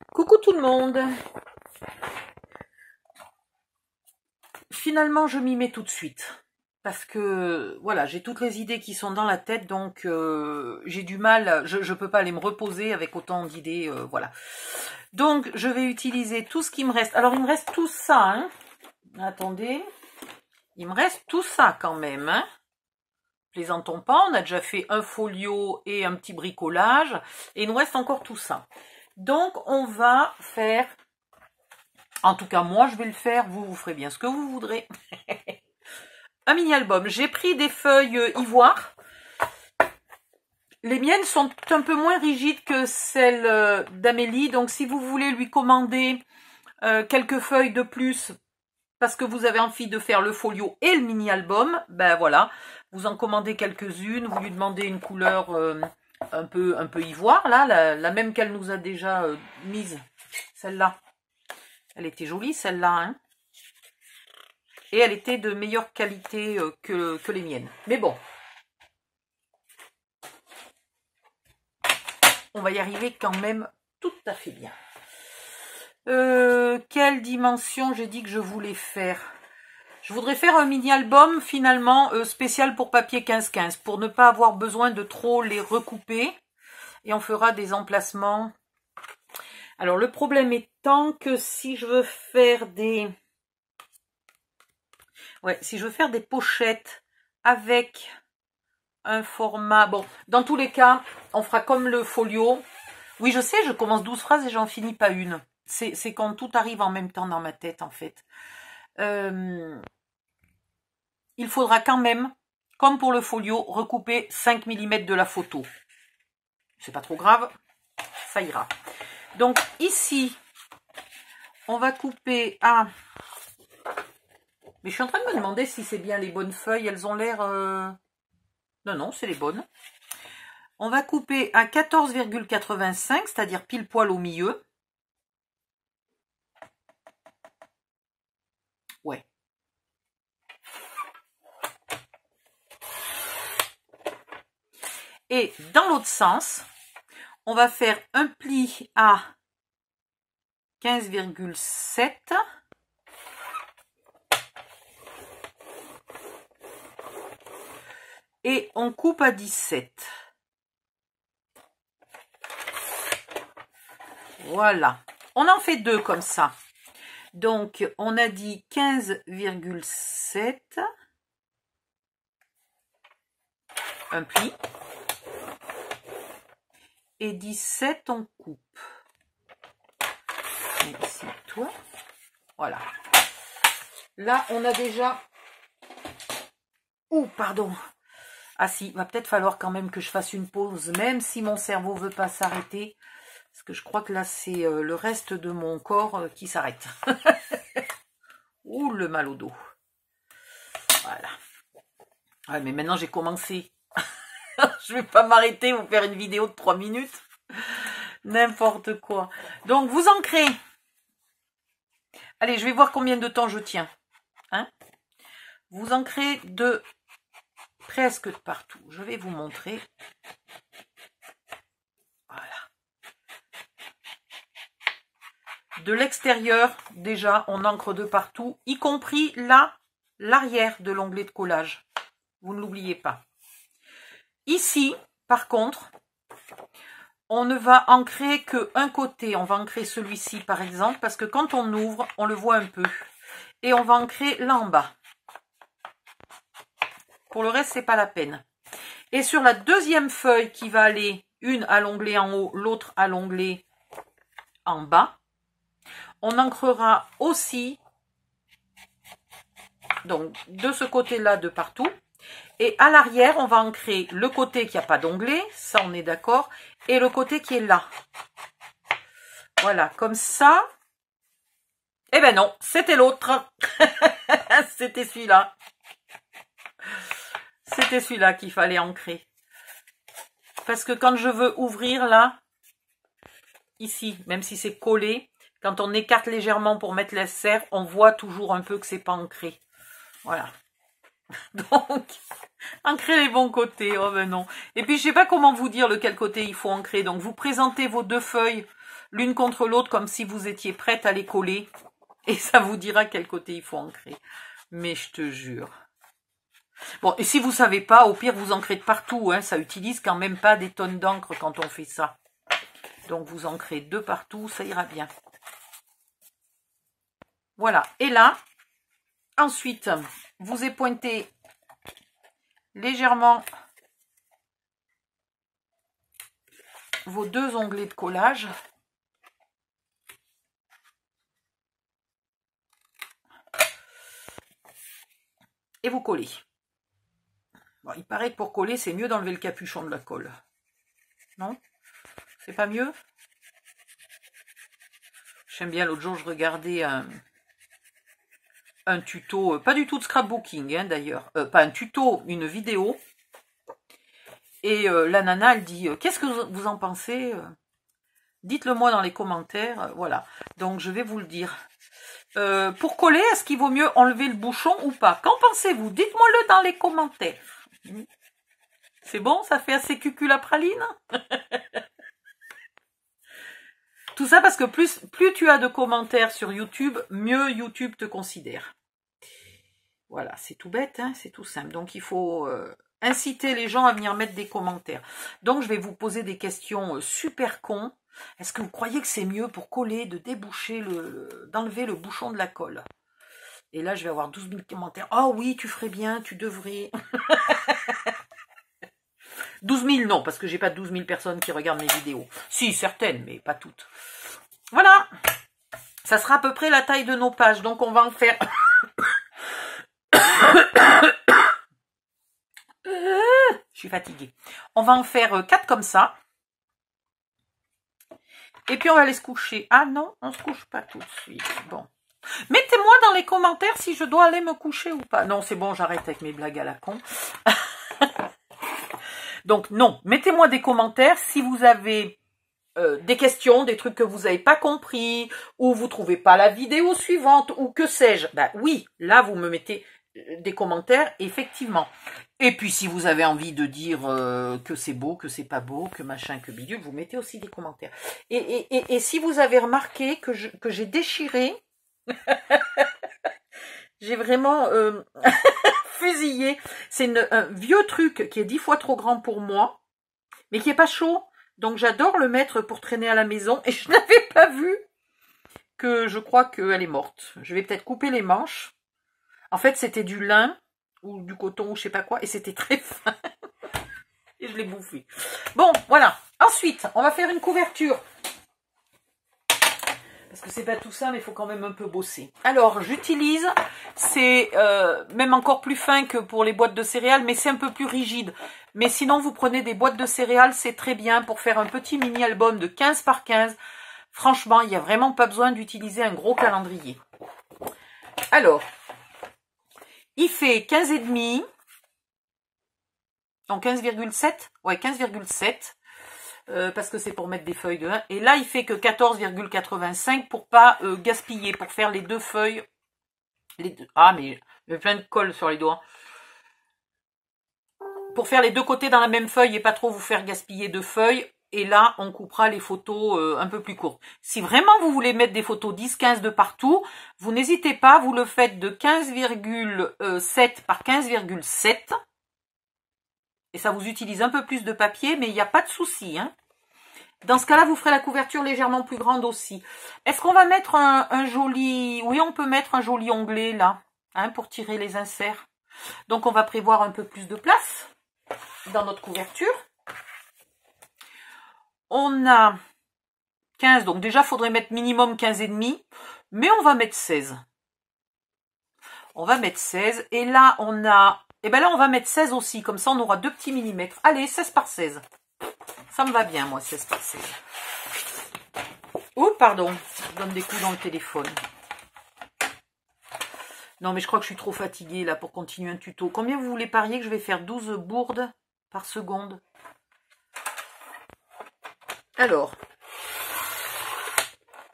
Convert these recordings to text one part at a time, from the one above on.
Coucou tout le monde. Finalement, je m'y mets tout de suite. Parce que, voilà, j'ai toutes les idées qui sont dans la tête, donc j'ai du mal, je peux pas aller me reposer avec autant d'idées, voilà. Donc, je vais utiliser tout ce qui me reste. Alors, il me reste tout ça, hein. Attendez. Il me reste tout ça quand même, hein. Plaisantons pas, on a déjà fait un folio et un petit bricolage. Et il nous reste encore tout ça. Donc, on va faire... En tout cas, moi, je vais le faire. Vous ferez bien ce que vous voudrez. Un mini-album. J'ai pris des feuilles ivoire. Les miennes sont un peu moins rigides que celles d'Amélie. Donc, si vous voulez lui commander quelques feuilles de plus parce que vous avez envie de faire le folio et le mini-album, ben voilà. Vous en commandez quelques-unes. Vous lui demandez une couleur un peu ivoire. Là, la même qu'elle nous a déjà mise. Celle-là. Elle était jolie, celle-là, hein. Et elle était de meilleure qualité que les miennes. Mais bon. On va y arriver quand même tout à fait bien. Quelle dimension j'ai dit que je voulais faire? Je voudrais faire un mini-album, finalement, spécial pour papier 15-15, pour ne pas avoir besoin de trop les recouper. Et on fera des emplacements. Alors, le problème étant que si je veux faire des... Ouais, si je veux faire des pochettes avec un format... Bon, dans tous les cas, on fera comme le folio. Oui, je sais, je commence 12 phrases et j'en finis pas une. C'est quand tout arrive en même temps dans ma tête, en fait. Il faudra quand même, comme pour le folio, recouper 5 mm de la photo. C'est pas trop grave, ça ira. Donc, ici, on va couper à... Mais je suis en train de me demander si c'est bien les bonnes feuilles. Elles ont l'air... Non, non, c'est les bonnes. On va couper à 14,85, c'est-à-dire pile poil au milieu. Ouais. Et dans l'autre sens, on va faire un pli à 15,7. Et on coupe à 17. Voilà. On en fait deux comme ça. Donc, on a dit 15,7. Un pli. Et 17, on coupe. Et ici, toi. Voilà. Là, on a déjà... Ouh, pardon. Ah si, il va peut-être falloir quand même que je fasse une pause, même si mon cerveau ne veut pas s'arrêter. Parce que je crois que là, c'est le reste de mon corps qui s'arrête. Ouh, le mal au dos. Voilà. Ouais, mais maintenant, j'ai commencé. Je ne vais pas m'arrêter, vous faire une vidéo de 3 minutes. N'importe quoi. Donc, vous ancrez. Allez, je vais voir combien de temps je tiens. Hein? Vous ancrez de... presque de partout. Je vais vous montrer. Voilà. De l'extérieur, déjà, on ancre de partout, y compris là, l'arrière de l'onglet de collage. Vous ne l'oubliez pas. Ici, par contre, on ne va ancrer qu'un côté. On va ancrer celui-ci, par exemple, parce que quand on ouvre, on le voit un peu. Et on va ancrer là en bas. Pour le reste, c'est pas la peine. Et sur la deuxième feuille qui va aller, une à l'onglet en haut, l'autre à l'onglet en bas, on ancrera aussi, donc de ce côté-là, de partout. Et à l'arrière, on va ancrer le côté qui n'a pas d'onglet, ça on est d'accord, et le côté qui est là. Voilà, comme ça. Eh ben non, c'était l'autre. C'était celui-là. C'était celui-là qu'il fallait ancrer. Parce que quand je veux ouvrir là, ici, même si c'est collé, quand on écarte légèrement pour mettre la serre, on voit toujours un peu que c'est pas ancré. Voilà. Donc, ancrer les bons côtés. Oh ben non. Et puis, je sais pas comment vous dire lequel côté il faut ancrer. Donc, vous présentez vos deux feuilles l'une contre l'autre comme si vous étiez prête à les coller. Et ça vous dira quel côté il faut ancrer. Mais je te jure. Bon, et si vous savez pas, au pire, vous ancrez de partout. Hein, ça utilise quand même pas des tonnes d'encre quand on fait ça. Donc, vous ancrez de partout, ça ira bien. Voilà. Et là, ensuite, vous épointez légèrement vos deux onglets de collage. Et vous collez. Bon, il paraît que pour coller, c'est mieux d'enlever le capuchon de la colle. Non? C'est pas mieux? J'aime bien, l'autre jour, je regardais un tuto, pas du tout de scrapbooking, hein, d'ailleurs. Pas un tuto, une vidéo. Et la nana, elle dit, qu'est-ce que vous en pensez? Dites-le moi dans les commentaires. Voilà. Donc, je vais vous le dire. Pour coller, est-ce qu'il vaut mieux enlever le bouchon ou pas? Qu'en pensez-vous? Dites-moi-le dans les commentaires. C'est bon? Ça fait assez cucul à praline? Tout ça parce que plus tu as de commentaires sur YouTube, mieux YouTube te considère. Voilà, c'est tout bête, hein, c'est tout simple. Donc, il faut inciter les gens à venir mettre des commentaires. Donc, je vais vous poser des questions super cons. Est-ce que vous croyez que c'est mieux pour coller de déboucher d'enlever le bouchon de la colle? Et là, je vais avoir 12 000 commentaires. Oh oui, tu ferais bien, tu devrais. 12 000, non, parce que j'ai pas 12 000 personnes qui regardent mes vidéos. Si, certaines, mais pas toutes. Voilà. Ça sera à peu près la taille de nos pages. Donc, on va en faire... Je suis fatiguée. On va en faire 4 comme ça. Et puis, on va aller se coucher. Ah non, on se couche pas tout de suite. Bon. Mettez-moi dans les commentaires si je dois aller me coucher ou pas. Non, c'est bon, j'arrête avec mes blagues à la con. Donc, non. Mettez-moi des commentaires si vous avez des questions, des trucs que vous n'avez pas compris, ou vous trouvez pas la vidéo suivante, ou que sais-je. Ben oui, là, vous me mettez des commentaires, effectivement. Et puis, si vous avez envie de dire que c'est beau, que c'est pas beau, que machin, que bidule, vous mettez aussi des commentaires. Et si vous avez remarqué que j'ai déchiré, j'ai vraiment fusillé. C'est un vieux truc qui est 10 fois trop grand pour moi, mais qui est pas chaud. Donc, j'adore le mettre pour traîner à la maison. Et je n'avais pas vu que je crois qu'elle est morte. Je vais peut-être couper les manches. En fait, c'était du lin ou du coton ou je sais pas quoi. Et c'était très fin. Et je l'ai bouffé. Bon, voilà. Ensuite, on va faire une couverture. Parce que c'est pas tout ça, mais il faut quand même un peu bosser. Alors, j'utilise, c'est même encore plus fin que pour les boîtes de céréales, mais c'est un peu plus rigide. Mais sinon, vous prenez des boîtes de céréales, c'est très bien pour faire un petit mini-album de 15 par 15. Franchement, il n'y a vraiment pas besoin d'utiliser un gros calendrier. Alors, il fait 15,5. Donc 15,7. Ouais, 15,7. Parce que c'est pour mettre des feuilles de 1. Et là, il fait que 14,85 pour pas gaspiller, pour faire les deux feuilles. Ah, mais il y a plein de colle sur les doigts. Pour faire les deux côtés dans la même feuille et pas trop vous faire gaspiller de feuilles. Et là, on coupera les photos un peu plus courtes. Si vraiment vous voulez mettre des photos 10-15 de partout, vous n'hésitez pas, vous le faites de 15,7 par 15,7. Et ça vous utilise un peu plus de papier, mais il n'y a pas de souci, hein. Dans ce cas-là, vous ferez la couverture légèrement plus grande aussi. Est-ce qu'on va mettre un joli... Oui, on peut mettre un joli onglet, là, hein, pour tirer les inserts. Donc, on va prévoir un peu plus de place dans notre couverture. On a 15, donc déjà, il faudrait mettre minimum 15,5, mais on va mettre 16. On va mettre 16, et là, on a... Et bien là, on va mettre 16 aussi, comme ça, on aura 2 petits millimètres. Allez, 16 par 16. Ça me va bien, moi, 16 par 16. Oh, pardon, je donne des coups dans le téléphone. Non, mais je crois que je suis trop fatiguée, là, pour continuer un tuto. Combien vous voulez parier que je vais faire 12 bourdes par seconde? Alors,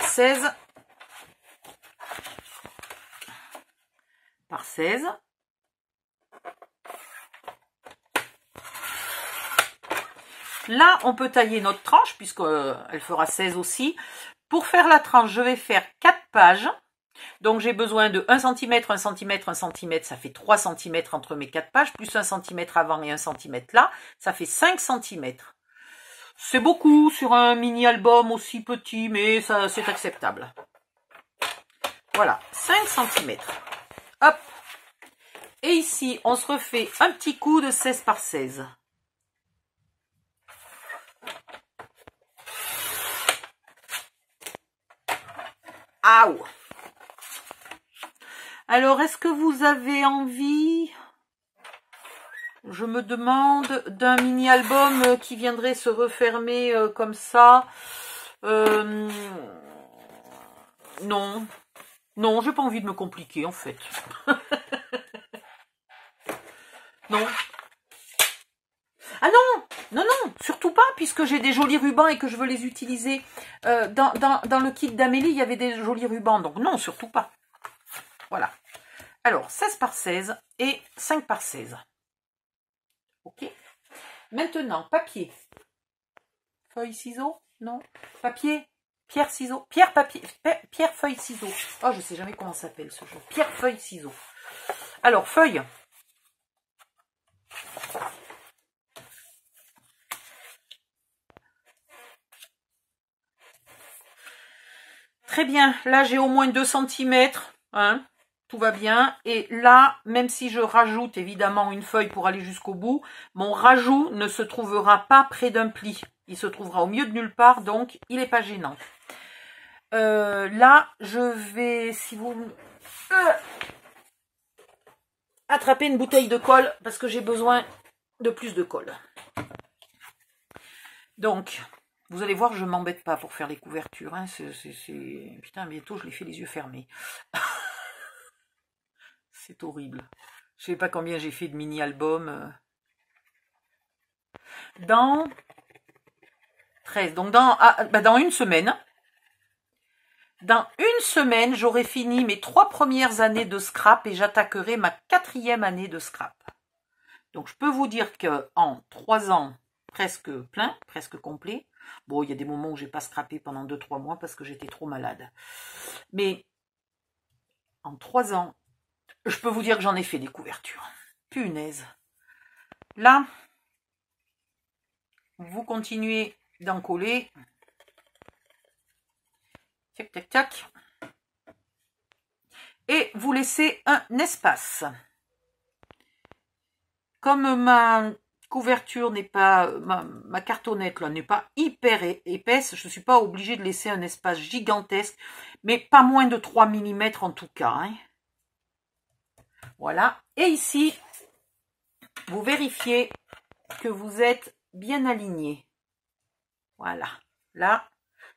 16 par 16. Là, on peut tailler notre tranche, puisqu'elle fera 16 aussi. Pour faire la tranche, je vais faire 4 pages. Donc j'ai besoin de 1 cm, 1 cm, 1 cm, ça fait 3 cm entre mes 4 pages, plus 1 cm avant et 1 cm là, ça fait 5 cm. C'est beaucoup sur un mini-album aussi petit, mais ça c'est acceptable. Voilà, 5 cm. Hop. Et ici, on se refait un petit coup de 16 par 16. Aouh! Alors, est-ce que vous avez envie, je me demande, d'un mini-album qui viendrait se refermer comme ça? Non. Non, j'ai pas envie de me compliquer, en fait. Non. Ah non! Non, non, surtout pas, puisque j'ai des jolis rubans et que je veux les utiliser. Dans le kit d'Amélie, il y avait des jolis rubans, donc non, surtout pas. Voilà. Alors, 16 par 16 et 5 par 16. Ok. Maintenant, papier. Feuille, ciseaux? Non. Papier, pierre, ciseaux. Pierre, papier, pierre, feuille, ciseaux. Oh, je sais jamais comment ça s'appelle ce jeu. Pierre, feuille, ciseaux. Alors, feuille. Très bien. Là, j'ai au moins 2 cm. Hein. Tout va bien. Et là, même si je rajoute évidemment une feuille pour aller jusqu'au bout, mon rajout ne se trouvera pas près d'un pli. Il se trouvera au milieu de nulle part, donc il n'est pas gênant. Là, je vais, si vous... attraper une bouteille de colle, parce que j'ai besoin de plus de colle. Donc, vous allez voir, je ne m'embête pas pour faire les couvertures. Hein. Putain, bientôt, je les fais les yeux fermés. C'est horrible. Je ne sais pas combien j'ai fait de mini-albums. Dans 13. Donc, dans une semaine. Dans une semaine, j'aurai fini mes 3 premières années de scrap et j'attaquerai ma 4e année de scrap. Donc, je peux vous dire qu'en 3 ans, presque plein, presque complet. Bon, il y a des moments où j'ai pas scrappé pendant 2-3 mois parce que j'étais trop malade. Mais en 3 ans, je peux vous dire que j'en ai fait des couvertures. Punaise. Là, vous continuez d'en coller. Tac, tac, tac. Et vous laissez un espace. Comme ma couverture n'est pas, ma cartonnette là n'est pas hyper épaisse, je ne suis pas obligée de laisser un espace gigantesque, mais pas moins de 3 mm en tout cas. Hein. Voilà. Et ici, vous vérifiez que vous êtes bien aligné. Voilà. Là,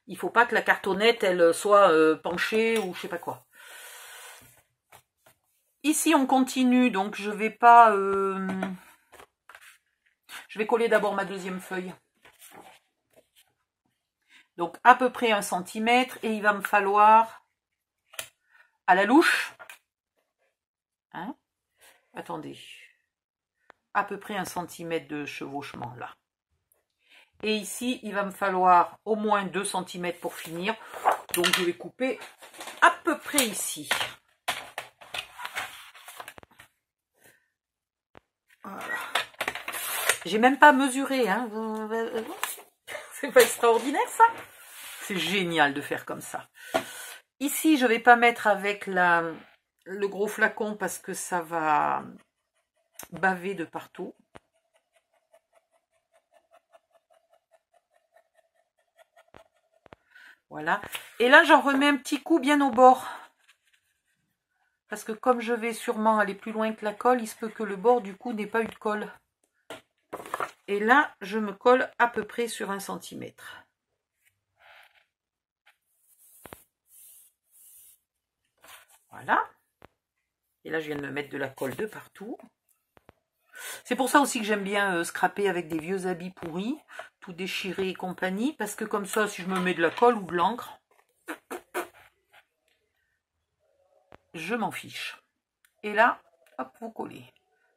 il ne faut pas que la cartonnette elle soit penchée ou je sais pas quoi. Ici, on continue, donc je vais pas... je vais coller d'abord ma 2e feuille. Donc, à peu près 1 cm. Et il va me falloir, à la louche, hein, attendez, à peu près 1 cm de chevauchement, là. Et ici, il va me falloir au moins 2 cm pour finir. Donc, je vais couper à peu près ici. Voilà. J'ai même pas mesuré, hein. C'est pas extraordinaire, ça? C'est génial de faire comme ça. Ici, je vais pas mettre avec le gros flacon parce que ça va baver de partout. Voilà. Et là, j'en remets un petit coup bien au bord. Parce que comme je vais sûrement aller plus loin que la colle, il se peut que le bord du coup n'ait pas eu de colle. Et là, je me colle à peu près sur 1 cm. Voilà. Et là, je viens de me mettre de la colle de partout. C'est pour ça aussi que j'aime bien scraper avec des vieux habits pourris, tout déchirés et compagnie, parce que comme ça, si je me mets de la colle ou de l'encre, je m'en fiche. Et là, hop, vous collez.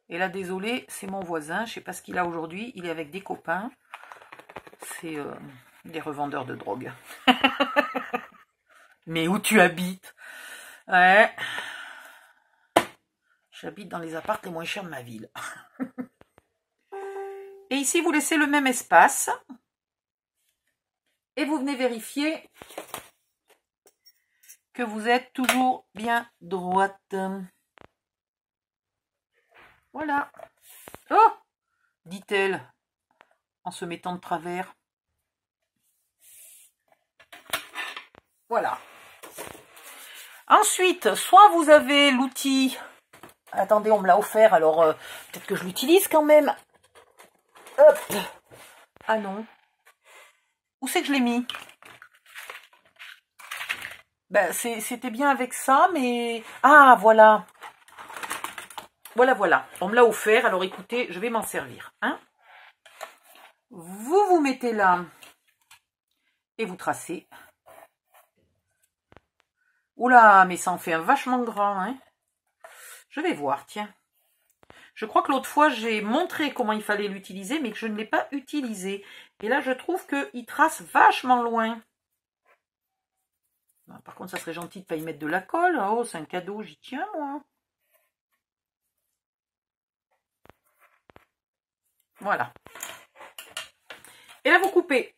Et là, désolé, c'est mon voisin, je sais pas ce qu'il a aujourd'hui, il est avec des copains. C'est Des revendeurs de drogue. Mais où tu habites? Ouais. J'habite dans les apparts les moins chers de ma ville. Et ici, vous laissez le même espace. Et vous venez vérifier que vous êtes toujours bien droite. Voilà. Oh, dit-elle en se mettant de travers. Voilà. Ensuite, soit vous avez l'outil... Attendez, on me l'a offert, alors peut-être que je l'utilise quand même. Hop. Ah non. Où c'est que je l'ai mis? Ben, c'était bien avec ça, mais... Ah, voilà. Voilà. On me l'a offert, alors écoutez, je vais m'en servir. Hein, vous mettez là et vous tracez. Oula, mais ça en fait un vachement grand. Hein, je vais voir, tiens. Je crois que l'autre fois, j'ai montré comment il fallait l'utiliser, mais que je ne l'ai pas utilisé. Et là, je trouve qu'il trace vachement loin. Par contre, ça serait gentil de ne pas y mettre de la colle. Oh, c'est un cadeau, j'y tiens, moi. Voilà. Et là, vous coupez.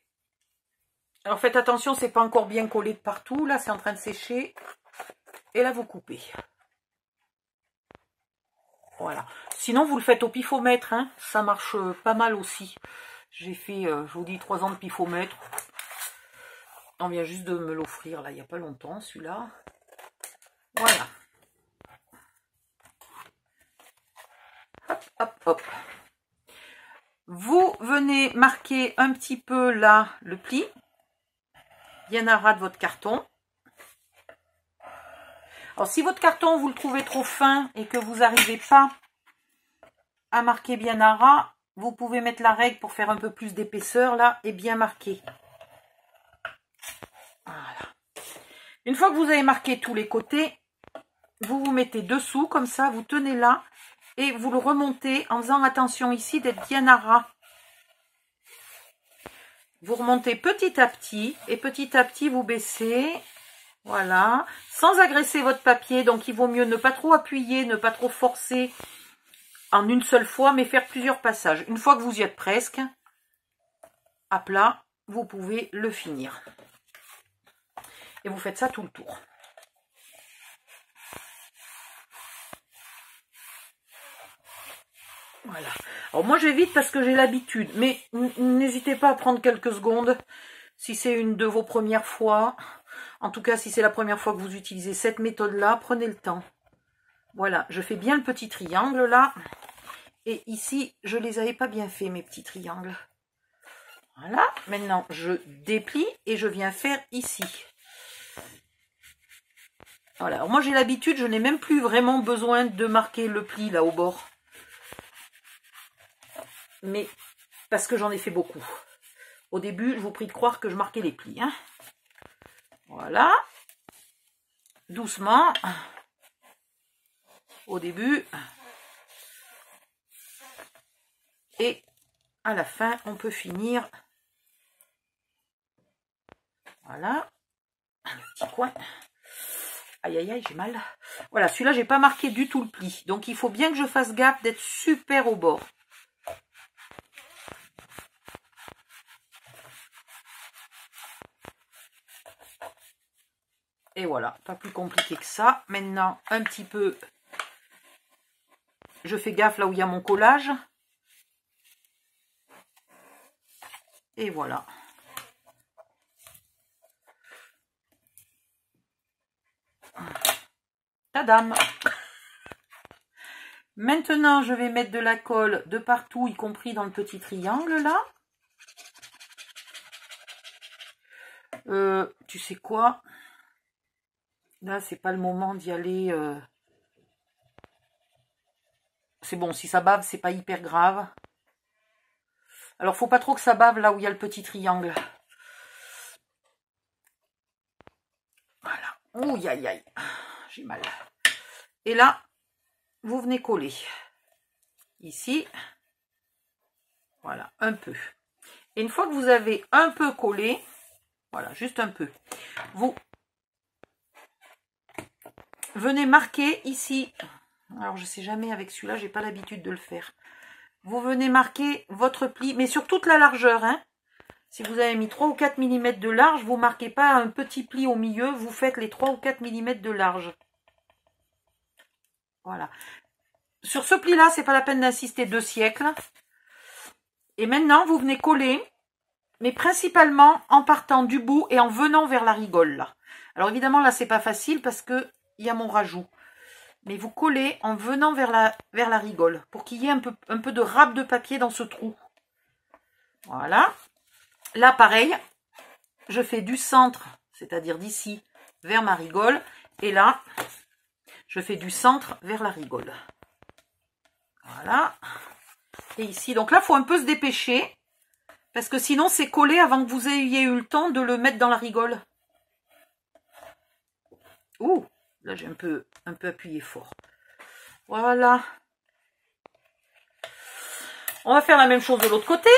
Alors, faites attention, c'est pas encore bien collé de partout. Là, c'est en train de sécher. Et là, vous coupez. Voilà. Sinon, vous le faites au pifomètre. Hein. Ça marche pas mal aussi. J'ai fait, je vous dis, 3 ans de pifomètre. On vient juste de me l'offrir, là, il n'y a pas longtemps, celui-là. Voilà. Hop, hop, hop. Vous venez marquer un petit peu, là, le pli. Bien à ras de votre carton. Alors, si votre carton, vous le trouvez trop fin et que vous n'arrivez pas à marquer bien à ras, vous pouvez mettre la règle pour faire un peu plus d'épaisseur, là, et bien marquer. Voilà. Une fois que vous avez marqué tous les côtés, vous vous mettez dessous, comme ça, vous tenez là, et vous le remontez en faisant attention ici d'être bien à ras. Vous remontez petit à petit, vous baissez, voilà, sans agresser votre papier, donc il vaut mieux ne pas trop appuyer, ne pas trop forcer en une seule fois, mais faire plusieurs passages. Une fois que vous y êtes presque, à plat, vous pouvez le finir. Et vous faites ça tout le tour. Voilà. Alors moi je vais vite parce que j'ai l'habitude, mais n'hésitez pas à prendre quelques secondes si c'est une de vos premières fois. En tout cas, si c'est la première fois que vous utilisez cette méthode-là, prenez le temps. Voilà, je fais bien le petit triangle là. Et ici, je les avais pas bien fait, mes petits triangles. Voilà, maintenant je déplie et je viens faire ici. Voilà, alors moi j'ai l'habitude, je n'ai même plus vraiment besoin de marquer le pli là au bord. Mais parce que j'en ai fait beaucoup. Au début, je vous prie de croire que je marquais les plis. Hein. Voilà. Doucement. Au début. Et à la fin, on peut finir. Voilà. Le petit coin. Aïe, aïe, aïe, j'ai mal. Voilà, celui-là, j'ai pas marqué du tout le pli. Donc, il faut bien que je fasse gaffe d'être super au bord. Et voilà, pas plus compliqué que ça. Maintenant, un petit peu, je fais gaffe là où il y a mon collage. Et voilà. Tadam! Maintenant, je vais mettre de la colle de partout, y compris dans le petit triangle là. Tu sais quoi? Là, c'est pas le moment d'y aller. C'est bon, si ça bave, c'est pas hyper grave. Alors, faut pas trop que ça bave là où il y a le petit triangle. Voilà. Ouh, aïe, aïe. J'ai mal. Et là, vous venez coller. Ici. Voilà, un peu. Et une fois que vous avez un peu collé, voilà, juste un peu, vous venez marquer ici. Alors, je sais jamais avec celui-là, j'ai pas l'habitude de le faire. Vous venez marquer votre pli, mais sur toute la largeur, hein. Si vous avez mis 3 ou 4 mm de large, vous marquez pas un petit pli au milieu, vous faites les 3 ou 4 mm de large. Voilà. Sur ce pli-là, c'est pas la peine d'insister 2 siècles. Et maintenant, vous venez coller, mais principalement en partant du bout et en venant vers la rigole, là. Alors évidemment, là, c'est pas facile parce que il y a mon rajout. Mais vous collez en venant vers la rigole pour qu'il y ait un peu de râpe de papier dans ce trou. Voilà. Là, pareil, je fais du centre, c'est-à-dire d'ici vers ma rigole. Et là, je fais du centre vers la rigole. Voilà. Et ici, donc là, il faut un peu se dépêcher. Parce que sinon, c'est collé avant que vous ayez eu le temps de le mettre dans la rigole. Ouh, là, j'ai un peu appuyé fort. Voilà. On va faire la même chose de l'autre côté.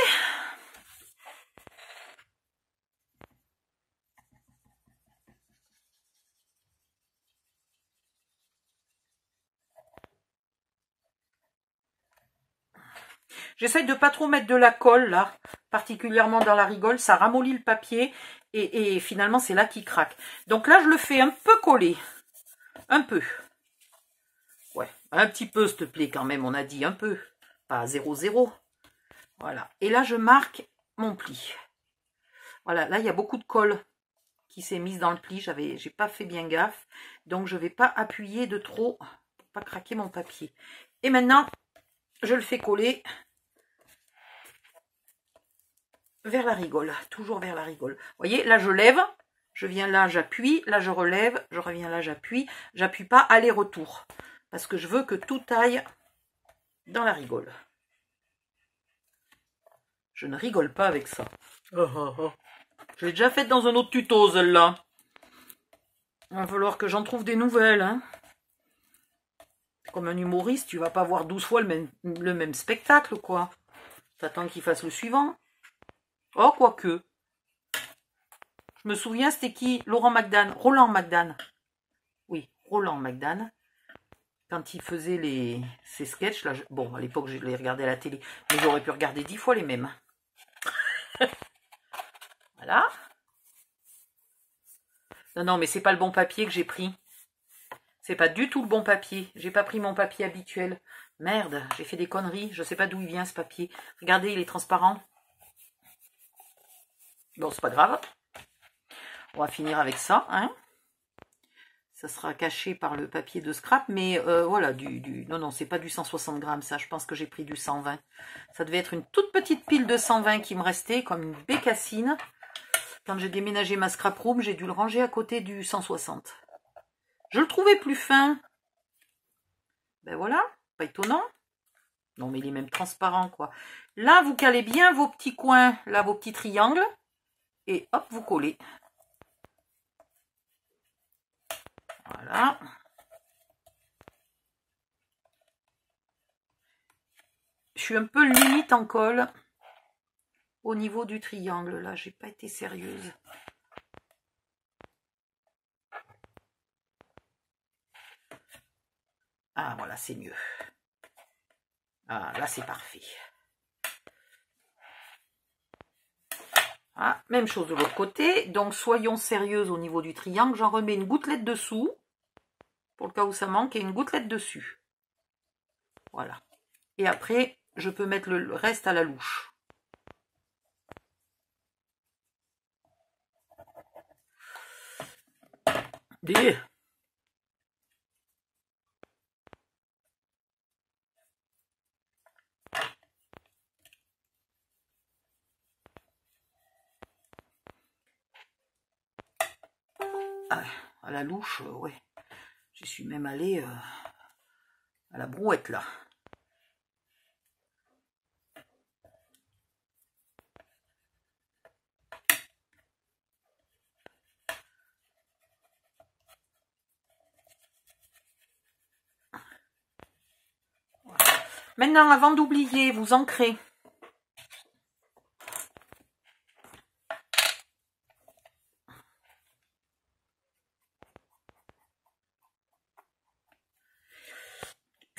J'essaye de pas trop mettre de la colle, là, particulièrement dans la rigole. Ça ramollit le papier et finalement, c'est là qu'il craque. Donc là, je le fais un peu collé. Un peu. Ouais, un petit peu, s'il te plaît, quand même, on a dit un peu. Pas 0,0. Voilà. Et là, je marque mon pli. Voilà, là, il y a beaucoup de colle qui s'est mise dans le pli. J'ai pas fait bien gaffe. Donc, je vais pas appuyer de trop pour pas craquer mon papier. Et maintenant, je le fais coller vers la rigole. Toujours vers la rigole. Vous voyez, là, je lève. Je viens là, j'appuie. Là, je relève. Je reviens là, j'appuie. J'appuie pas aller-retour. Parce que je veux que tout aille dans la rigole. Je ne rigole pas avec ça. Je l'ai déjà faite dans un autre tuto, celle-là. Il va falloir que j'en trouve des nouvelles. Hein. Comme un humoriste, tu vas pas voir 12 fois le même spectacle, quoi. T'attends qu'il fasse le suivant. Oh, quoique. Je me souviens, c'était qui? Roland McDan. Oui, Roland McDan. Quand il faisait ses sketchs, là, bon, à l'époque, je les regardais à la télé, mais j'aurais pu regarder 10 fois les mêmes. Voilà. Non, mais c'est pas le bon papier que j'ai pris. C'est pas du tout le bon papier. J'ai pas pris mon papier habituel. Merde, j'ai fait des conneries. Je sais pas d'où il vient, ce papier. Regardez, il est transparent. Bon, c'est pas grave. On va finir avec ça, hein. Ça sera caché par le papier de scrap, mais voilà, non, c'est pas du 160 grammes, ça, je pense que j'ai pris du 120. Ça devait être une toute petite pile de 120 qui me restait, comme une bécassine. Quand j'ai déménagé ma scrap room, j'ai dû le ranger à côté du 160. Je le trouvais plus fin. Ben voilà, pas étonnant. Non, mais il est même transparent, quoi. Là, vous calez bien vos petits coins, là, vos petits triangles, et hop, vous collez. Voilà. Je suis un peu limite en colle au niveau du triangle. Là, j'ai pas été sérieuse. Ah, voilà, c'est mieux. Ah, là, c'est parfait. Ah, même chose de l'autre côté. Donc, soyons sérieuses au niveau du triangle. J'en remets une gouttelette dessous, pour le cas où ça manque, et une gouttelette dessus. Voilà. Et après, je peux mettre le reste à la louche. Des... Ah, à la louche, ouais. Je suis même allée à la brouette, là. Voilà. Maintenant, avant d'oublier, vous ancrez.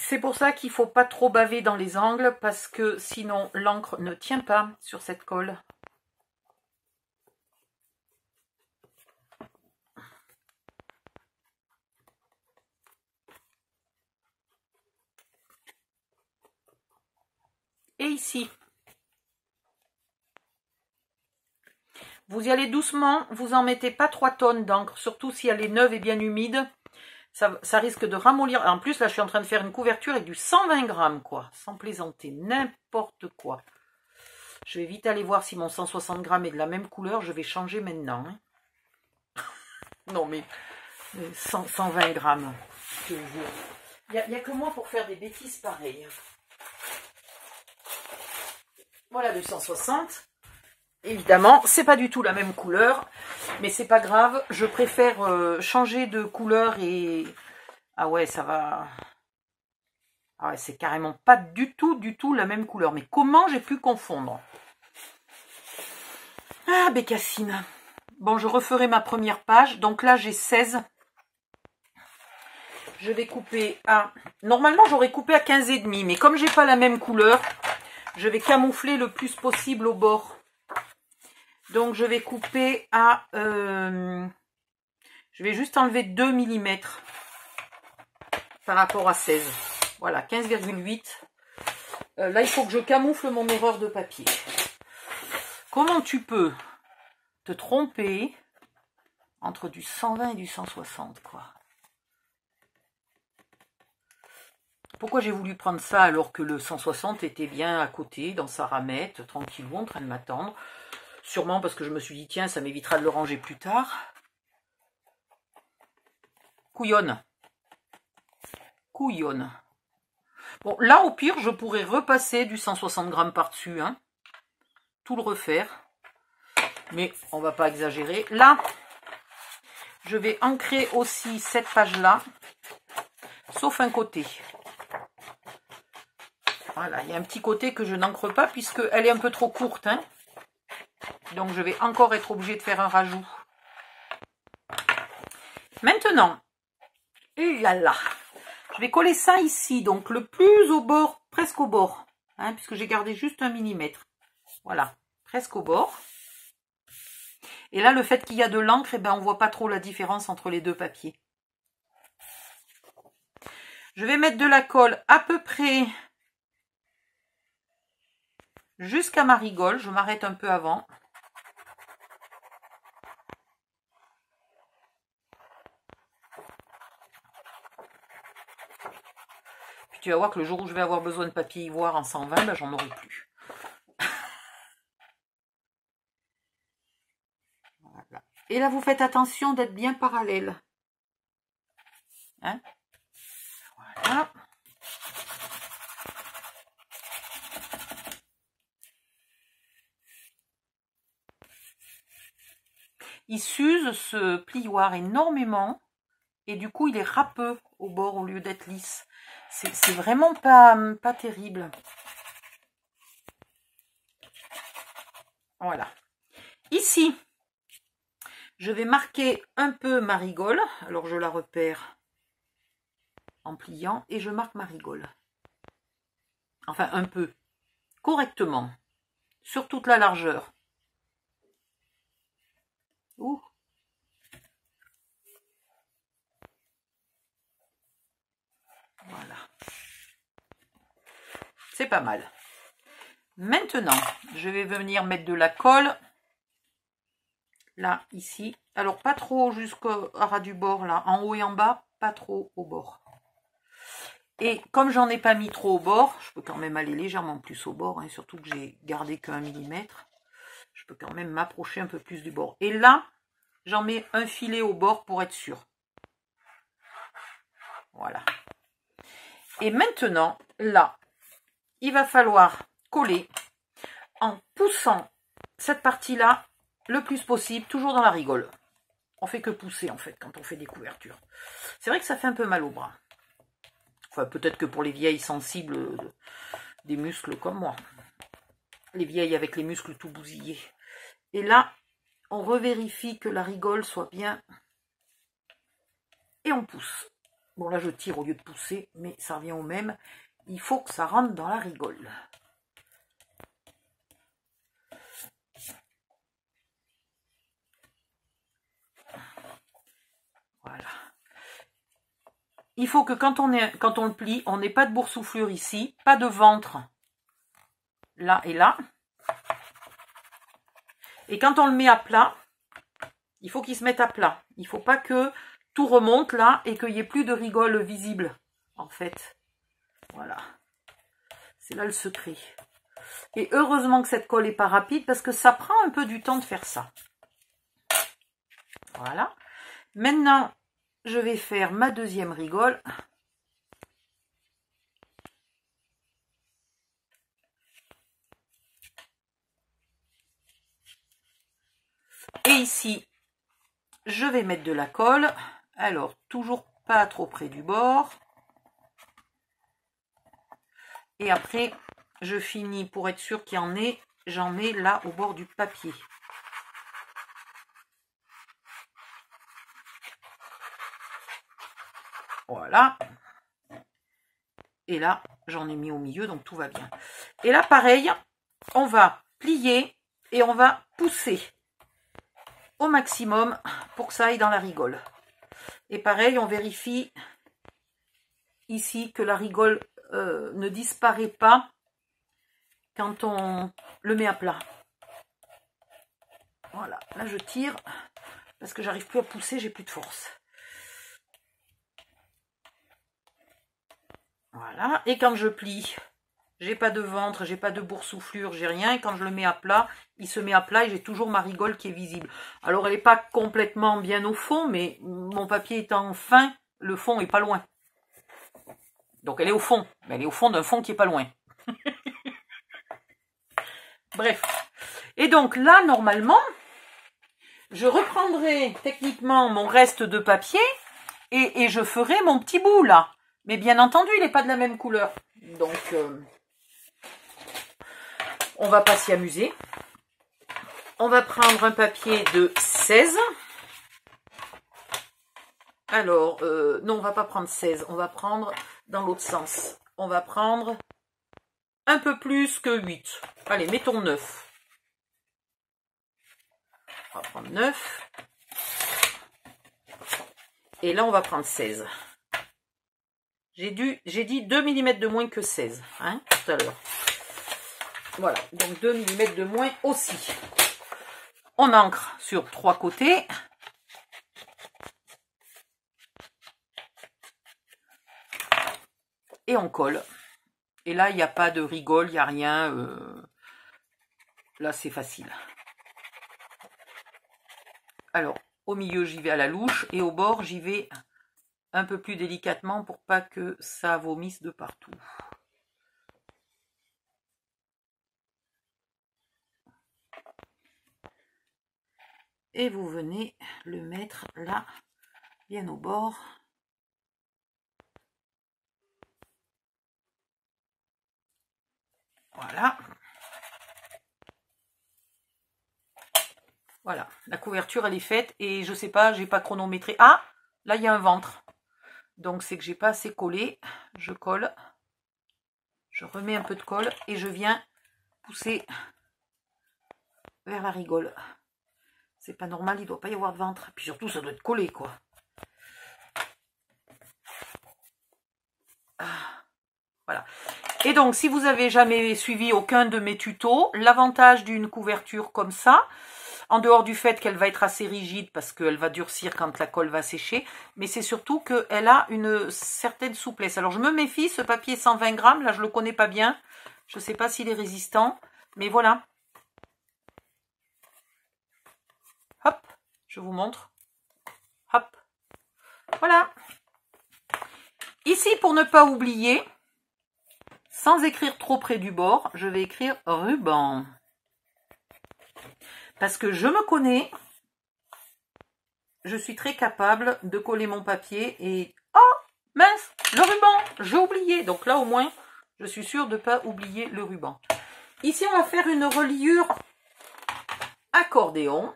C'est pour ça qu'il ne faut pas trop baver dans les angles, parce que sinon l'encre ne tient pas sur cette colle. Et ici, vous y allez doucement, vous en mettez pas 3 tonnes d'encre, surtout si elle est neuve et bien humide. Ça risque de ramollir. En plus, là, je suis en train de faire une couverture avec du 120 grammes, quoi. Sans plaisanter, n'importe quoi. Je vais vite aller voir si mon 160 grammes est de la même couleur. Je vais changer maintenant. Hein. Non, mais 120 grammes. Il n'y a que moi pour faire des bêtises pareilles. Voilà le 160. Évidemment, c'est pas du tout la même couleur, mais c'est pas grave. Je préfère changer de couleur et... Ah ouais, ça va... Ah ouais, c'est carrément pas du tout la même couleur. Mais comment j'ai pu confondre? Ah, bécassine. Bon, je referai ma première page. Donc là, j'ai 16. Je vais couper à... Normalement, j'aurais coupé à 15,5. Mais comme j'ai pas la même couleur, je vais camoufler le plus possible au bord. Donc, je vais couper à... je vais juste enlever 2 mm par rapport à 16. Voilà, 15,8. Là, il faut que je camoufle mon erreur de papier. Comment tu peux te tromper entre du 120 et du 160, quoi? Pourquoi j'ai voulu prendre ça alors que le 160 était bien à côté, dans sa ramette, tranquillou, en train de m'attendre? Sûrement parce que je me suis dit, tiens, ça m'évitera de le ranger plus tard. Couillonne. Couillonne. Bon, là, au pire, je pourrais repasser du 160 grammes par-dessus. Hein. Tout le refaire. Mais on va pas exagérer. Là, je vais ancrer aussi cette page-là. Sauf un côté. Voilà, il y a un petit côté que je n'ancre pas puisqu'elle est un peu trop courte. Hein. Donc, je vais encore être obligée de faire un rajout. Maintenant, là, je vais coller ça ici. Donc, le plus au bord, presque au bord. Hein, puisque j'ai gardé juste 1 mm. Voilà, presque au bord. Et là, le fait qu'il y a de l'encre, eh ben, on ne voit pas trop la différence entre les deux papiers. Je vais mettre de la colle à peu près jusqu'à ma rigole. Je m'arrête un peu avant. Puis tu vas voir que le jour où je vais avoir besoin de papier ivoire en 120, ben, j'en aurai plus. Voilà. Et là, vous faites attention d'être bien parallèle. Hein? Voilà. Il s'use ce plioir énormément et du coup il est râpeux au bord au lieu d'être lisse. C'est vraiment pas terrible. Voilà. Ici, je vais marquer un peu ma rigole. Alors je la repère en pliant et je marque ma rigole. Enfin un peu, correctement, sur toute la largeur. Ouh. Voilà. C'est pas mal. Maintenant, je vais venir mettre de la colle. Là, ici. Alors, pas trop jusqu'au ras du bord, là. En haut et en bas, pas trop au bord. Et comme j'en ai pas mis trop au bord, je peux quand même aller légèrement plus au bord. Hein, surtout que j'ai gardé que 1 mm. Je peux quand même m'approcher un peu plus du bord. Et là, j'en mets un filet au bord pour être sûr. Voilà. Et maintenant, là, il va falloir coller en poussant cette partie-là le plus possible, toujours dans la rigole. On fait que pousser, en fait, quand on fait des couvertures. C'est vrai que ça fait un peu mal au bras. Enfin, peut-être que pour les vieilles sensibles des muscles comme moi. Les vieilles avec les muscles tout bousillés. Et là, on revérifie que la rigole soit bien. Et on pousse. Bon, là, je tire au lieu de pousser, mais ça revient au même. Il faut que ça rentre dans la rigole. Voilà. Il faut que quand on le plie, on n'ait pas de boursouflure ici, pas de ventre là et là. Et quand on le met à plat, il faut qu'il se mette à plat. Il ne faut pas que tout remonte là et qu'il n'y ait plus de rigole visible, en fait. Voilà. C'est là le secret. Et heureusement que cette colle n'est pas rapide parce que ça prend un peu du temps de faire ça. Voilà. Maintenant, je vais faire ma deuxième rigole. Et ici, je vais mettre de la colle. Alors, toujours pas trop près du bord. Et après, je finis pour être sûr qu'il y en ait. J'en mets là au bord du papier. Voilà. Et là, j'en ai mis au milieu, donc tout va bien. Et là, pareil, on va plier et on va pousser au maximum pour que ça aille dans la rigole. Et pareil, on vérifie ici que la rigole ne disparaît pas quand on le met à plat. Voilà, là je tire parce que j'arrive plus à pousser, j'ai plus de force. Voilà, et quand je plie, j'ai pas de ventre, j'ai pas de boursouflure, j'ai rien. Et quand je le mets à plat, il se met à plat et j'ai toujours ma rigole qui est visible. Alors elle n'est pas complètement bien au fond, mais mon papier étant fin, le fond est pas loin. Donc elle est au fond, mais elle est au fond d'un fond qui est pas loin. Bref. Et donc là, normalement, je reprendrai techniquement mon reste de papier et je ferai mon petit bout là. Mais bien entendu, il n'est pas de la même couleur. Donc, on va pas s'y amuser. On va prendre un papier de 16. Alors, non, on va pas prendre 16. On va prendre dans l'autre sens. On va prendre un peu plus que 8. Allez, mettons 9. On va prendre 9. Et là, on va prendre 16. J'ai dit 2 mm de moins que 16, hein, tout à l'heure. Voilà, donc 2 mm de moins aussi. On ancre sur 3 côtés. Et on colle. Et là, il n'y a pas de rigole, il n'y a rien. Là, c'est facile. Alors, au milieu, j'y vais à la louche. Et au bord, j'y vais un peu plus délicatement pour pas que ça vomisse de partout. Et vous venez le mettre là, bien au bord. Voilà. Voilà, la couverture elle est faite et je sais pas, j'ai pas chronométré. Ah, là il y a un ventre. Donc c'est que j'ai pas assez collé. Je colle. Je remets un peu de colle et je viens pousser vers la rigole. C'est pas normal, il doit pas y avoir de ventre. Puis surtout ça doit être collé quoi. Voilà. Et donc si vous avez jamais suivi aucun de mes tutos, l'avantage d'une couverture comme ça, en dehors du fait qu'elle va être assez rigide parce qu'elle va durcir quand la colle va sécher, mais c'est surtout qu'elle a une certaine souplesse. Alors je me méfie, ce papier 120 grammes, là je le connais pas bien, je ne sais pas s'il est résistant, mais voilà. Hop, je vous montre. Hop, voilà. Ici, pour ne pas oublier, sans écrire trop près du bord, je vais écrire ruban. Parce que je me connais, je suis très capable de coller mon papier et... Oh, mince, le ruban, j'ai oublié. Donc là, au moins, je suis sûre de ne pas oublier le ruban. Ici, on va faire une reliure accordéon.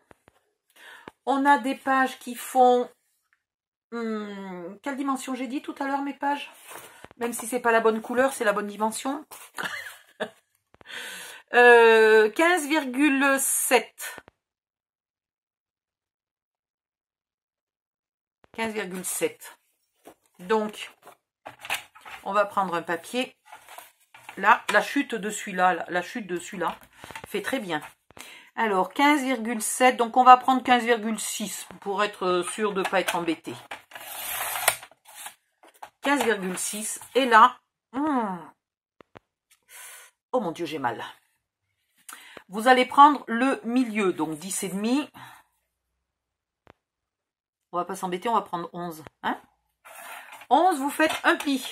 On a des pages qui font... quelle Quelle dimension j'ai dit tout à l'heure mes pages? Même si c'est pas la bonne couleur, c'est la bonne dimension. 15,7. 15,7. Donc, on va prendre un papier. Là, la chute de celui-là, la chute de celui-là fait très bien. Alors, 15,7, donc on va prendre 15,6 pour être sûr de ne pas être embêté. 15,6, et là, oh mon Dieu, j'ai mal. Vous allez prendre le milieu, donc 10,5. On va pas s'embêter, on va prendre 11. Hein, 11, vous faites un pli.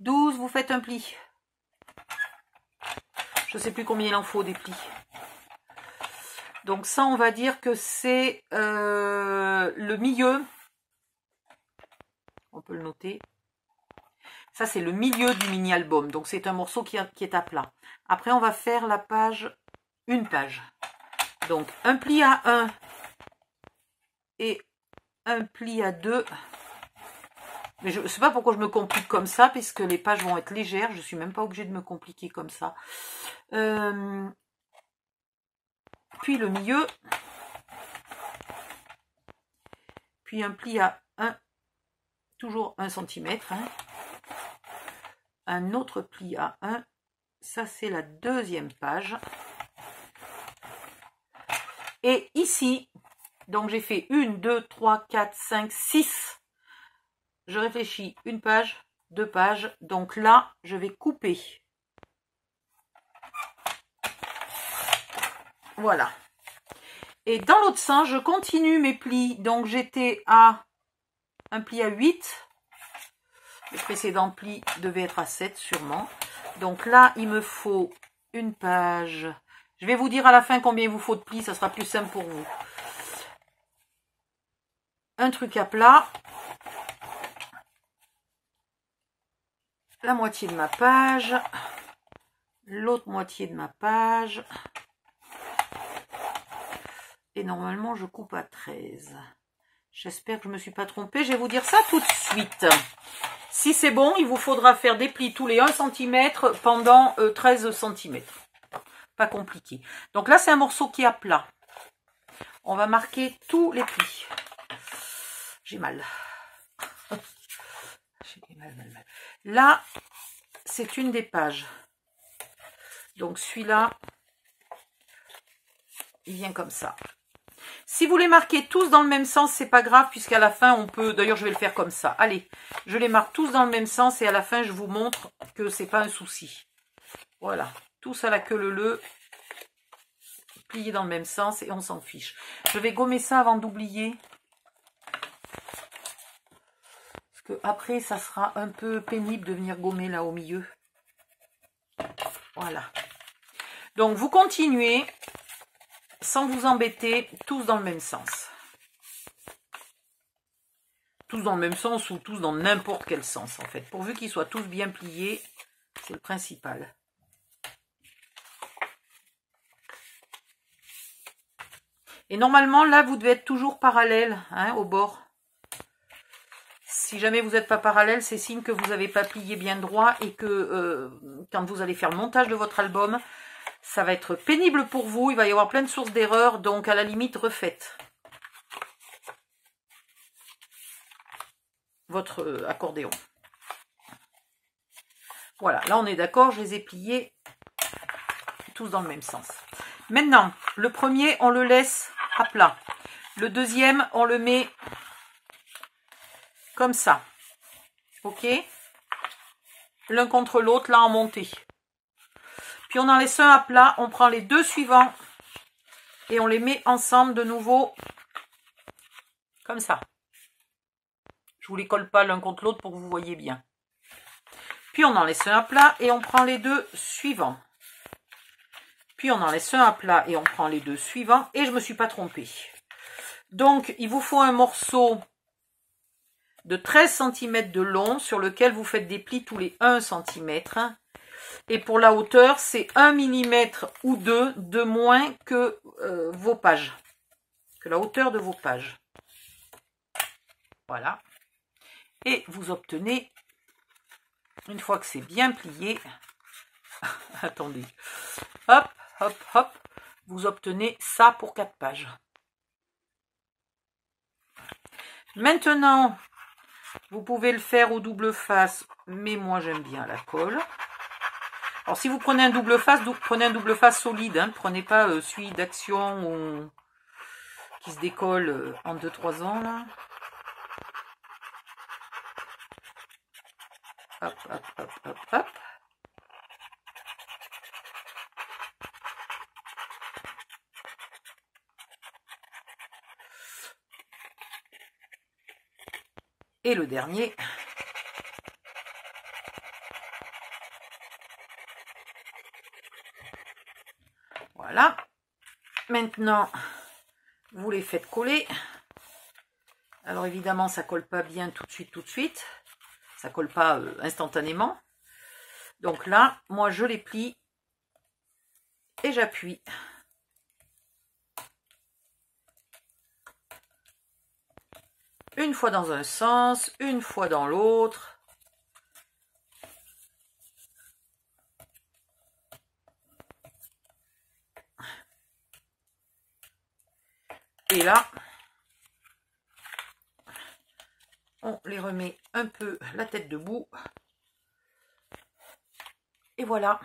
12, vous faites un pli. Je ne sais plus combien il en faut des plis. Donc ça, on va dire que c'est le milieu. On peut le noter. Ça, c'est le milieu du mini-album. Donc c'est un morceau qui est à plat. Après, on va faire la page, une page. Donc un pli à 1 et un pli à 2. Mais je ne sais pas pourquoi je me complique comme ça, puisque les pages vont être légères. Je ne suis même pas obligée de me compliquer comme ça. Puis le milieu. Puis un pli à 1, toujours 1 cm. Hein. Un autre pli à 1. Ça, c'est la deuxième page. Et ici, donc j'ai fait 1, 2, 3, 4, 5, 6. Je réfléchis, une page, 2 pages. Donc là, je vais couper. Voilà. Et dans l'autre sens, je continue mes plis. Donc j'étais à un pli à 8. Le précédent pli devait être à 7 sûrement. Donc là, il me faut une page. Je vais vous dire à la fin combien il vous faut de plis, ça sera plus simple pour vous. Un truc à plat. La moitié de ma page. L'autre moitié de ma page. Et normalement, je coupe à 13. J'espère que je ne me suis pas trompée. Je vais vous dire ça tout de suite. Si c'est bon, il vous faudra faire des plis tous les 1 cm pendant 13 cm. Pas compliqué. Donc là, c'est un morceau qui est à plat. On va marquer tous les plis. J'ai mal. J'ai mal. Là, c'est une des pages. Donc celui-là, il vient comme ça. Si vous les marquez tous dans le même sens, c'est pas grave, puisqu'à la fin, on peut... D'ailleurs, je vais le faire comme ça. Allez, je les marque tous dans le même sens et à la fin, je vous montre que c'est pas un souci. Voilà, tous à la queue leu, pliés dans le même sens et on s'en fiche. Je vais gommer ça avant d'oublier. Parce que après, ça sera un peu pénible de venir gommer là au milieu. Voilà. Donc, vous continuez sans vous embêter, tous dans le même sens. Tous dans le même sens ou tous dans n'importe quel sens, en fait. Pourvu qu'ils soient tous bien pliés, c'est le principal. Et normalement, là, vous devez être toujours parallèle hein, au bord. Si jamais vous n'êtes pas parallèle, c'est signe que vous n'avez pas plié bien droit et que quand vous allez faire le montage de votre album, ça va être pénible pour vous. Il va y avoir plein de sources d'erreurs, donc à la limite, refaites votre accordéon. Voilà, là on est d'accord, je les ai pliés tous dans le même sens. Maintenant, le premier, on le laisse à plat. Le deuxième, on le met comme ça. Ok? L'un contre l'autre, là en montée. Puis on en laisse un à plat, on prend les deux suivants et on les met ensemble de nouveau comme ça. Je vous les colle pas l'un contre l'autre pour que vous voyez bien. Puis on en laisse un à plat et on prend les deux suivants. Puis on en laisse un à plat et on prend les deux suivants. Et je ne me suis pas trompée. Donc il vous faut un morceau de 13 cm de long sur lequel vous faites des plis tous les 1 cm. Et pour la hauteur, c'est 1 mm ou 2 de moins que vos pages. que la hauteur de vos pages. Voilà. Et vous obtenez, une fois que c'est bien plié, attendez, hop, hop, hop, vous obtenez ça pour 4 pages. Maintenant, vous pouvez le faire au double face, mais moi j'aime bien la colle. Alors si vous prenez un double face, prenez un double face solide, hein, prenez pas celui d'Action ou qui se décolle en 2-3 ans là. Hop, hop, hop, hop, hop. Et le dernier. Voilà. Maintenant, vous les faites coller. Alors évidemment, ça colle pas bien tout de suite. Ça colle pas instantanément. Donc là, moi je les plie et j'appuie. Une fois dans un sens, une fois dans l'autre. Et là, on les remet un peu la tête debout. Et voilà.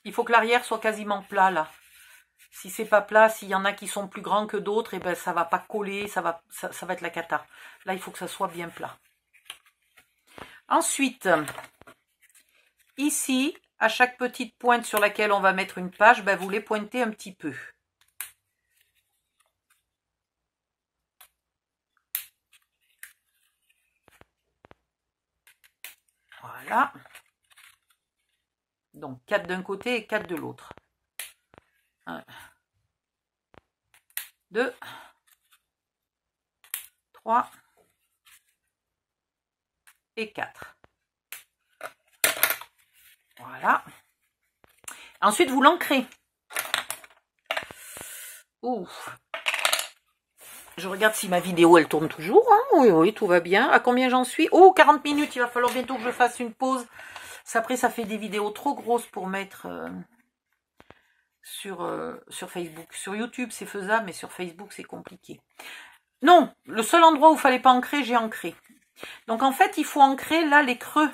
Il faut que l'arrière soit quasiment plat là. Si c'est pas plat, s'il y en a qui sont plus grands que d'autres, et ben ça va pas coller, ça va être la cata. Là, il faut que ça soit bien plat. Ensuite, ici, à chaque petite pointe sur laquelle on va mettre une page, ben vous les pointez un petit peu. Voilà. Donc 4 d'un côté et 4 de l'autre. 1, 2, 3 et 4. Voilà. Ensuite, vous l'ancrez. Ouf. Je regarde si ma vidéo, elle tourne toujours. Hein. Oui, oui, tout va bien. À combien j'en suis? Oh, 40 minutes. Il va falloir bientôt que je fasse une pause. Après, ça fait des vidéos trop grosses pour mettre sur Facebook. Sur YouTube, c'est faisable, mais sur Facebook, c'est compliqué. Non, le seul endroit où il ne fallait pas ancrer, j'ai ancré. Donc, en fait, il faut ancrer là les creux.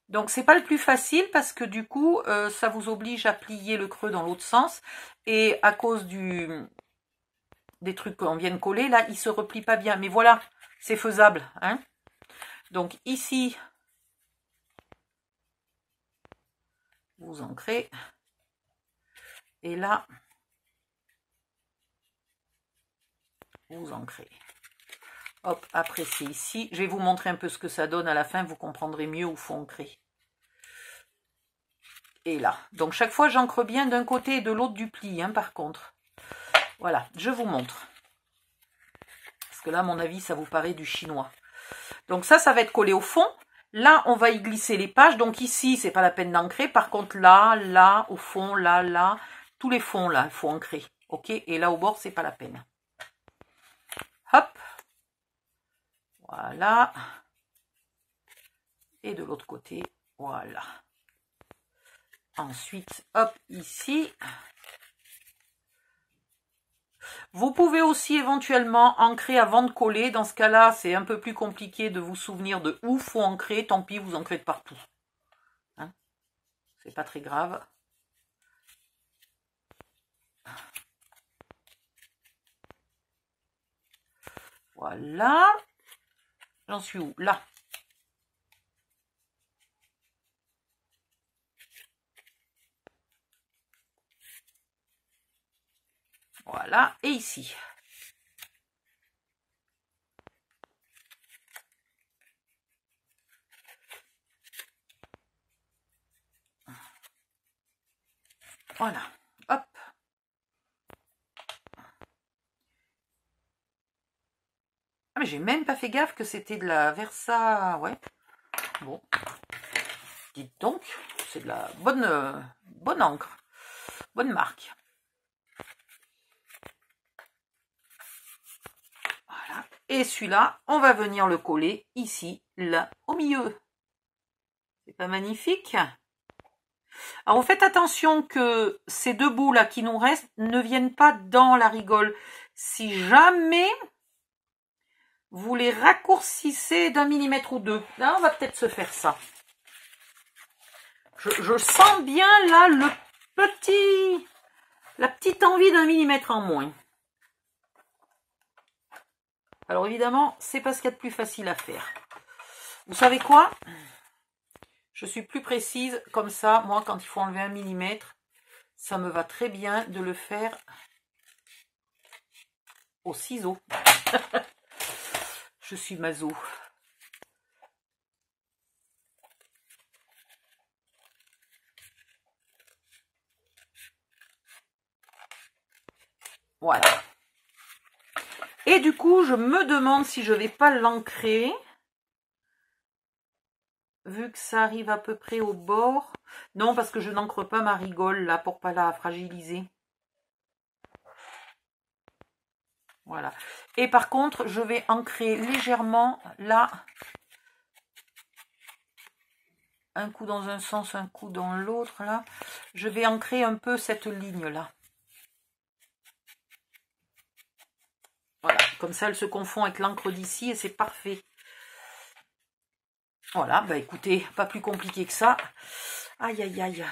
Donc, c'est pas le plus facile parce que du coup, ça vous oblige à plier le creux dans l'autre sens. Et à cause des trucs qu'on vient de coller, là, il se replie pas bien. Mais voilà, c'est faisable. Hein. Donc, ici, vous ancrez. Et là, vous ancrez. Hop, après c'est ici. Je vais vous montrer un peu ce que ça donne à la fin. Vous comprendrez mieux où il faut ancrer. Et là. Donc chaque fois, j'ancre bien d'un côté et de l'autre du pli, hein, par contre. Voilà, je vous montre. Parce que là, à mon avis, ça vous paraît du chinois. Donc ça va être collé au fond. Là, on va y glisser les pages. Donc ici, c'est pas la peine d'ancrer. Par contre, là, au fond, là, tous les fonds, là, il faut ancrer. Ok. Et là, au bord, c'est pas la peine. Hop. Voilà. Et de l'autre côté, voilà. Ensuite, hop, ici. Vous pouvez aussi éventuellement ancrer avant de coller. Dans ce cas-là, c'est un peu plus compliqué de vous souvenir de où faut ancrer. Tant pis, vous ancrez de partout. Hein, c'est pas très grave. Voilà. J'en suis où? Là. Voilà. Et ici. Voilà. Hop. Ah, mais j'ai même pas fait gaffe que c'était de la Versa. Ouais. Bon. Dites donc, c'est de la bonne encre. bonne marque. Voilà. Et celui-là, on va venir le coller ici, là, au milieu. C'est pas magnifique? Alors, vous faites attention que ces deux bouts là qui nous restent ne viennent pas dans la rigole. Si jamais vous les raccourcissez d'1 millimètre ou 2, là on va peut-être se faire ça. Je sens bien là la petite envie d'1 millimètre en moins. Alors évidemment, c'est pas ce qu'il y a de plus facile à faire. Vous savez quoi? Je suis plus précise, comme ça, moi, quand il faut enlever 1 millimètre, ça me va très bien de le faire au ciseau. Je suis maso. Voilà. Et du coup, je me demande si je vais pas l'ancrer. Vu que ça arrive à peu près au bord. Non, parce que je n'ancre pas ma rigole là pour pas la fragiliser. Voilà. Et par contre, je vais ancrer légèrement là. Un coup dans un sens, un coup dans l'autre là. Je vais ancrer un peu cette ligne là. Voilà. Comme ça, elle se confond avec l'encre d'ici et c'est parfait. Voilà, bah écoutez, pas plus compliqué que ça. Aïe, aïe, aïe.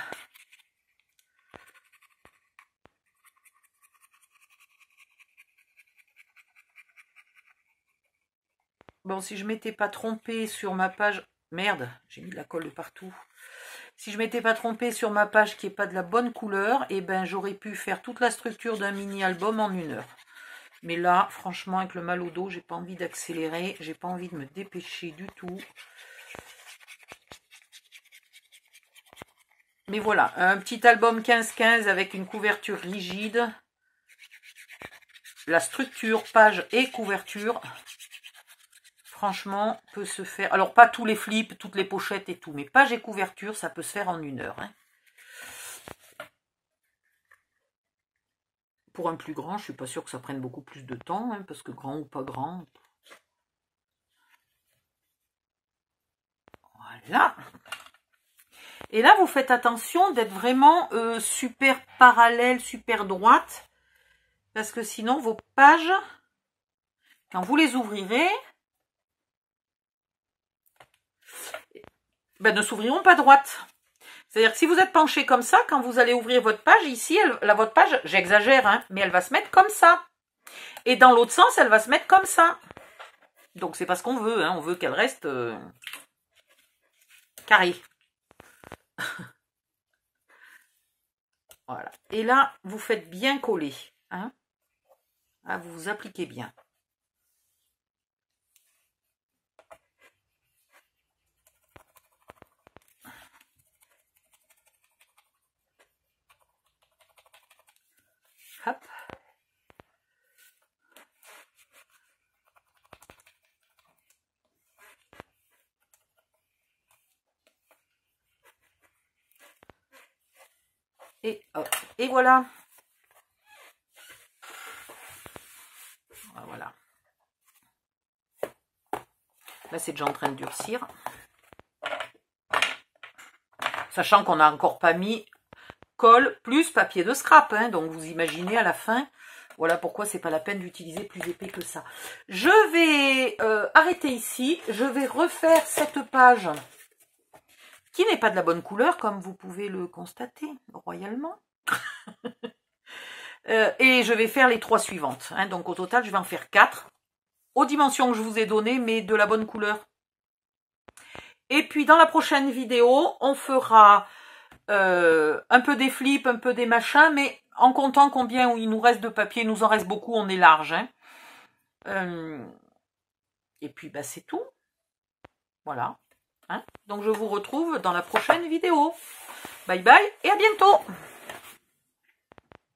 Bon, si je m'étais pas trompée sur ma page... Merde, j'ai mis de la colle de partout. Si je m'étais pas trompée sur ma page qui est pas de la bonne couleur, eh ben j'aurais pu faire toute la structure d'un mini-album en 1 heure. Mais là, franchement, avec le mal au dos, j'ai pas envie d'accélérer, j'ai pas envie de me dépêcher du tout. Mais voilà, un petit album 15-15 avec une couverture rigide. La structure, page et couverture, franchement, peut se faire... Alors, pas tous les flips, toutes les pochettes et tout, mais page et couverture, ça peut se faire en 1 heure. Hein. Pour un plus grand, je suis pas sûre que ça prenne beaucoup plus de temps, hein, parce que grand ou pas grand... Voilà. Et là, vous faites attention d'être vraiment super parallèle, super droite. Parce que sinon, vos pages, quand vous les ouvrirez, ben, ne s'ouvriront pas droite. C'est-à-dire que si vous êtes penché comme ça, quand vous allez ouvrir votre page, ici, votre page, j'exagère, hein, mais elle va se mettre comme ça. Et dans l'autre sens, elle va se mettre comme ça. Donc, c'est pas ce qu'on veut. Hein, on veut qu'elle reste carrée. Voilà. Et là, vous faites bien coller. Hein. Ah, vous vous appliquez bien. Hop. Et hop. Et voilà. Voilà. Là, c'est déjà en train de durcir. Sachant qu'on n'a encore pas mis colle plus papier de scrap. Hein, donc, vous imaginez à la fin, voilà pourquoi c'est pas la peine d'utiliser plus épais que ça. Je vais arrêter ici. Je vais refaire cette page qui n'est pas de la bonne couleur, comme vous pouvez le constater royalement. Et je vais faire les 3 suivantes. Hein, donc, au total, je vais en faire 4. Aux dimensions que je vous ai données, mais de la bonne couleur. Et puis, dans la prochaine vidéo, on fera un peu des flips, un peu des machins, mais en comptant combien il nous reste de papier, il nous en reste beaucoup, on est large. Hein. Et puis, bah, c'est tout. Voilà. Hein. Donc, je vous retrouve dans la prochaine vidéo. Bye bye et à bientôt.